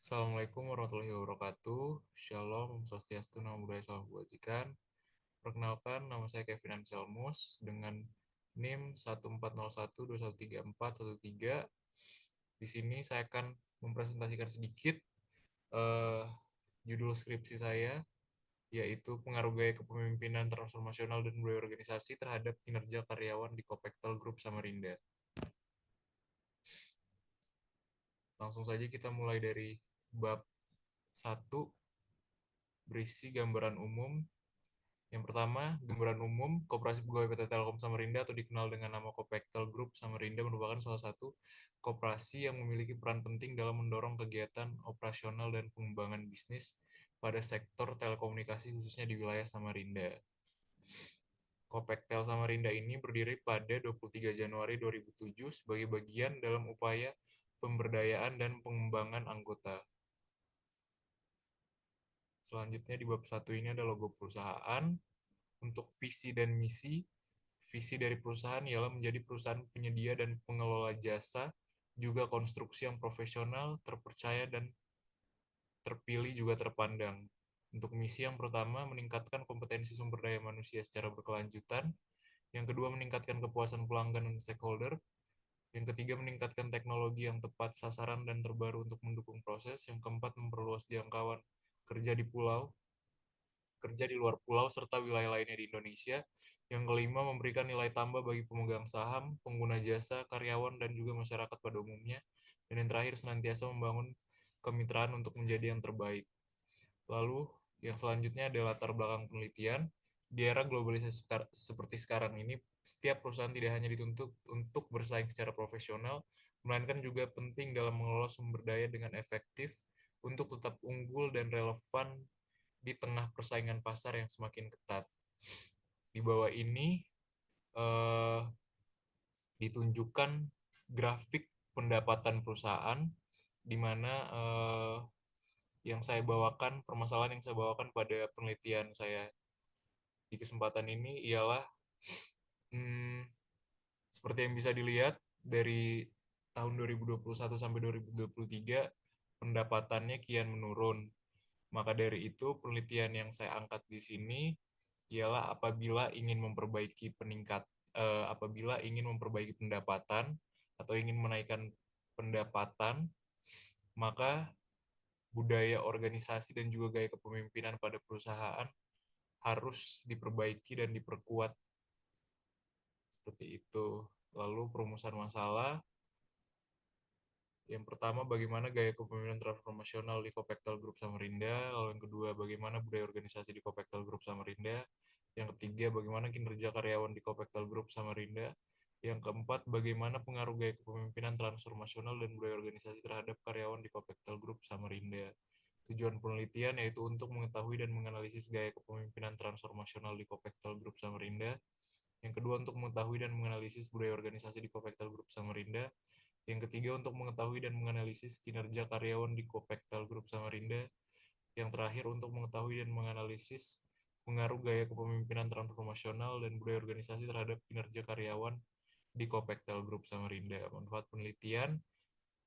Assalamualaikum warahmatullahi wabarakatuh. Shalom, Om Swastiastu, Namo Buddhaya, Salam Kebajikan. Perkenalkan, nama saya Kevin Anselmus dengan NIM 14012134113. Di sini saya akan mempresentasikan sedikit eh, judul skripsi saya, yaitu pengaruh gaya kepemimpinan transformasional dan budaya organisasi terhadap kinerja karyawan di Kopektel Group Samarinda. Langsung saja kita mulai dari bab 1, berisi gambaran umum. Yang pertama, gambaran umum, Koperasi Pegawai PT Telkom Samarinda atau dikenal dengan nama Kopektel Group Samarinda merupakan salah satu koperasi yang memiliki peran penting dalam mendorong kegiatan operasional dan pengembangan bisnis pada sektor telekomunikasi khususnya di wilayah Samarinda. Kopektel Samarinda ini berdiri pada 23 Januari 2007 sebagai bagian dalam upaya pemberdayaan dan pengembangan anggota. Selanjutnya di bab 1 ini ada logo perusahaan. Untuk visi dan misi, visi dari perusahaan ialah menjadi perusahaan penyedia dan pengelola jasa, juga konstruksi yang profesional, terpercaya, dan terpilih juga terpandang. Untuk misi yang pertama, meningkatkan kompetensi sumber daya manusia secara berkelanjutan. Yang kedua, meningkatkan kepuasan pelanggan dan stakeholder. Yang ketiga, meningkatkan teknologi yang tepat sasaran dan terbaru untuk mendukung proses. Yang keempat, memperluas jangkauan kerja di pulau, kerja di luar pulau, serta wilayah lainnya di Indonesia. Yang kelima, memberikan nilai tambah bagi pemegang saham, pengguna jasa, karyawan, dan juga masyarakat pada umumnya. Dan yang terakhir, senantiasa membangun kemitraan untuk menjadi yang terbaik. Lalu, yang selanjutnya adalah latar belakang penelitian. Di era globalisasi seperti sekarang ini, setiap perusahaan tidak hanya dituntut untuk bersaing secara profesional, melainkan juga penting dalam mengelola sumber daya dengan efektif untuk tetap unggul dan relevan di tengah persaingan pasar yang semakin ketat. Di bawah ini eh, ditunjukkan grafik pendapatan perusahaan, di mana yang saya bawakan, permasalahan yang saya bawakan pada penelitian saya di kesempatan ini ialah hmm, seperti yang bisa dilihat dari tahun 2021 sampai 2023 pendapatannya kian menurun. Maka dari itu penelitian yang saya angkat di sini ialah apabila ingin memperbaiki pendapatan atau ingin menaikkan pendapatan, maka budaya organisasi dan juga gaya kepemimpinan pada perusahaan harus diperbaiki dan diperkuat seperti itu. Lalu perumusan masalah. Yang pertama, bagaimana gaya kepemimpinan transformasional di Kopektel Group Samarinda. Lalu yang kedua, bagaimana budaya organisasi di Kopektel Group Samarinda. Yang ketiga, bagaimana kinerja karyawan di Kopektel Group Samarinda. Yang keempat, bagaimana pengaruh gaya kepemimpinan transformasional dan budaya organisasi terhadap karyawan di Kopektel Group Samarinda. Tujuan penelitian yaitu untuk mengetahui dan menganalisis gaya kepemimpinan transformasional di Kopektel Group Samarinda. Yang kedua, untuk mengetahui dan menganalisis budaya organisasi di Kopektel Group Samarinda. Yang ketiga, untuk mengetahui dan menganalisis kinerja karyawan di Kopektel Group Samarinda. Yang terakhir, untuk mengetahui dan menganalisis pengaruh gaya kepemimpinan transformasional dan budaya organisasi terhadap kinerja karyawan di Kopektel Group Samarinda. Manfaat penelitian.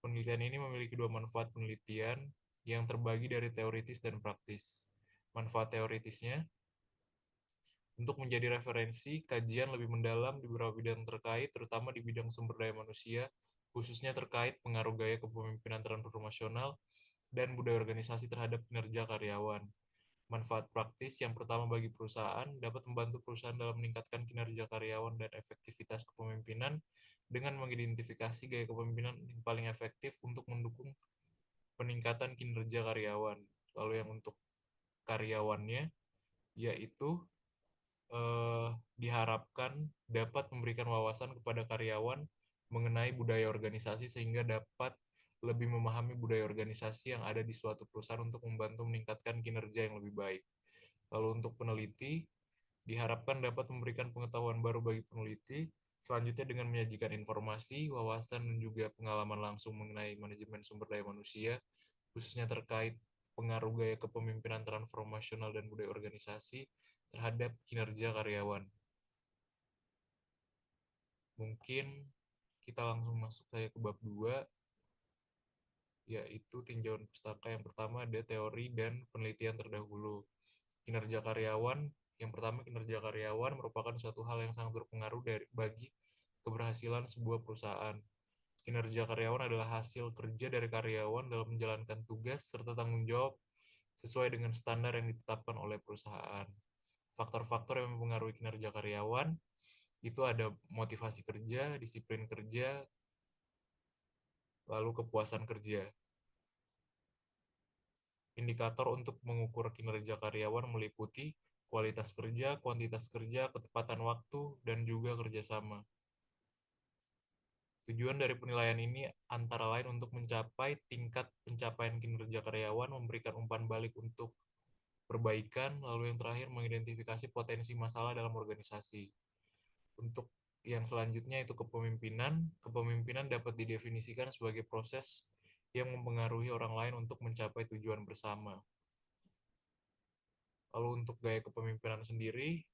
Penelitian ini memiliki dua manfaat penelitian yang terbagi dari teoritis dan praktis. Manfaat teoritisnya, untuk menjadi referensi kajian lebih mendalam di beberapa bidang terkait, terutama di bidang sumber daya manusia, khususnya terkait pengaruh gaya kepemimpinan transformasional dan budaya organisasi terhadap kinerja karyawan. Manfaat praktis yang pertama bagi perusahaan dapat membantu perusahaan dalam meningkatkan kinerja karyawan dan efektivitas kepemimpinan dengan mengidentifikasi gaya kepemimpinan yang paling efektif untuk mendukung peningkatan kinerja karyawan. Lalu yang untuk karyawannya, yaitu diharapkan dapat memberikan wawasan kepada karyawan mengenai budaya organisasi sehingga dapat lebih memahami budaya organisasi yang ada di suatu perusahaan untuk membantu meningkatkan kinerja yang lebih baik. Lalu untuk peneliti, diharapkan dapat memberikan pengetahuan baru bagi peneliti, selanjutnya dengan menyajikan informasi, wawasan, dan juga pengalaman langsung mengenai manajemen sumber daya manusia, khususnya terkait pengaruh gaya kepemimpinan transformasional dan budaya organisasi terhadap kinerja karyawan. Mungkin kita langsung masuk saya ke bab 2, yaitu tinjauan pustaka. Yang pertama ada teori dan penelitian terdahulu. Kinerja karyawan, yang pertama kinerja karyawan merupakan suatu hal yang sangat berpengaruh bagi keberhasilan sebuah perusahaan. Kinerja karyawan adalah hasil kerja dari karyawan dalam menjalankan tugas serta tanggung jawab sesuai dengan standar yang ditetapkan oleh perusahaan. Faktor-faktor yang mempengaruhi kinerja karyawan itu ada motivasi kerja, disiplin kerja, lalu kepuasan kerja. Indikator untuk mengukur kinerja karyawan meliputi kualitas kerja, kuantitas kerja, ketepatan waktu, dan juga kerjasama. Tujuan dari penilaian ini antara lain untuk mencapai tingkat pencapaian kinerja karyawan, memberikan umpan balik untuk perbaikan, lalu yang terakhir mengidentifikasi potensi masalah dalam organisasi. Untuk yang selanjutnya itu kepemimpinan. Kepemimpinan dapat didefinisikan sebagai proses yang mempengaruhi orang lain untuk mencapai tujuan bersama. Lalu untuk gaya kepemimpinan sendiri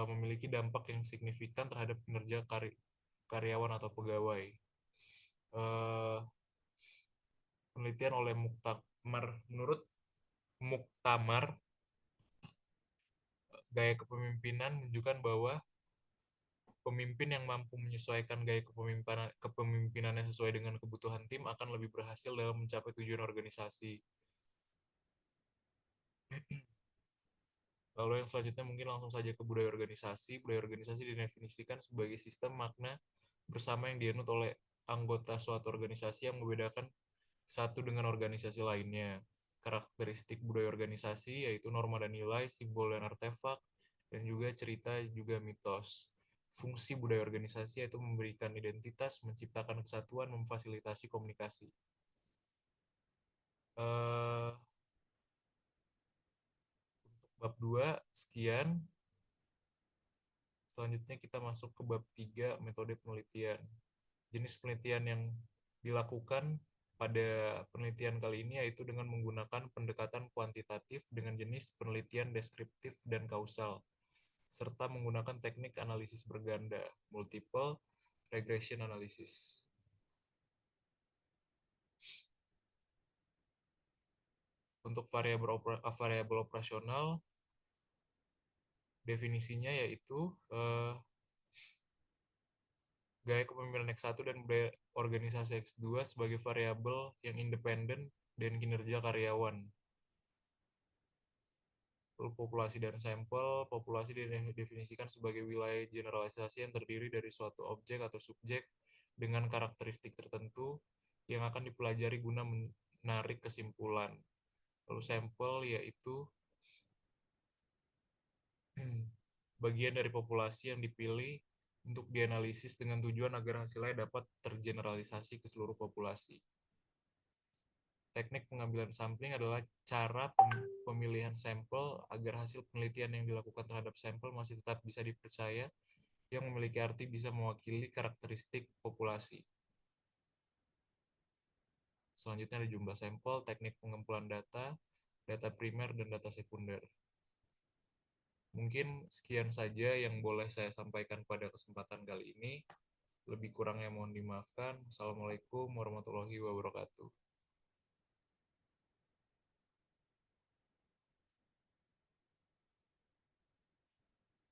memiliki dampak yang signifikan terhadap kinerja karyawan atau pegawai. Eh, Penelitian oleh menurut Muktamar, gaya kepemimpinan menunjukkan bahwa pemimpin yang mampu menyesuaikan gaya kepemimpinannya sesuai dengan kebutuhan tim akan lebih berhasil dalam mencapai tujuan organisasi. Lalu yang selanjutnya mungkin langsung saja ke budaya organisasi. Budaya organisasi didefinisikan sebagai sistem makna bersama yang dianut oleh anggota suatu organisasi yang membedakan satu dengan organisasi lainnya. Karakteristik budaya organisasi yaitu norma dan nilai, simbol dan artefak, dan juga cerita juga mitos. Fungsi budaya organisasi yaitu memberikan identitas, menciptakan kesatuan, memfasilitasi komunikasi. Eh, Bab 2 sekian. Selanjutnya kita masuk ke bab 3 metode penelitian. Jenis penelitian yang dilakukan pada penelitian kali ini yaitu dengan menggunakan pendekatan kuantitatif dengan jenis penelitian deskriptif dan kausal, serta menggunakan teknik analisis berganda, multiple regression analysis. Untuk variabel operasional, definisinya yaitu gaya kepemimpinan X1 dan budaya organisasi X2 sebagai variabel yang independen dan kinerja karyawan. Populasi dan sampel. Populasi didefinisikan sebagai wilayah generalisasi yang terdiri dari suatu objek atau subjek dengan karakteristik tertentu yang akan dipelajari guna menarik kesimpulan. Lalu sampel yaitu bagian dari populasi yang dipilih untuk dianalisis dengan tujuan agar hasilnya dapat tergeneralisasi ke seluruh populasi. Teknik pengambilan sampling adalah cara pemilihan sampel agar hasil penelitian yang dilakukan terhadap sampel masih tetap bisa dipercaya, yang memiliki arti bisa mewakili karakteristik populasi. Selanjutnya ada jumlah sampel, teknik pengumpulan data, data primer, dan data sekunder. Mungkin sekian saja yang boleh saya sampaikan pada kesempatan kali ini. Lebih kurangnya mohon dimaafkan. Assalamualaikum warahmatullahi wabarakatuh.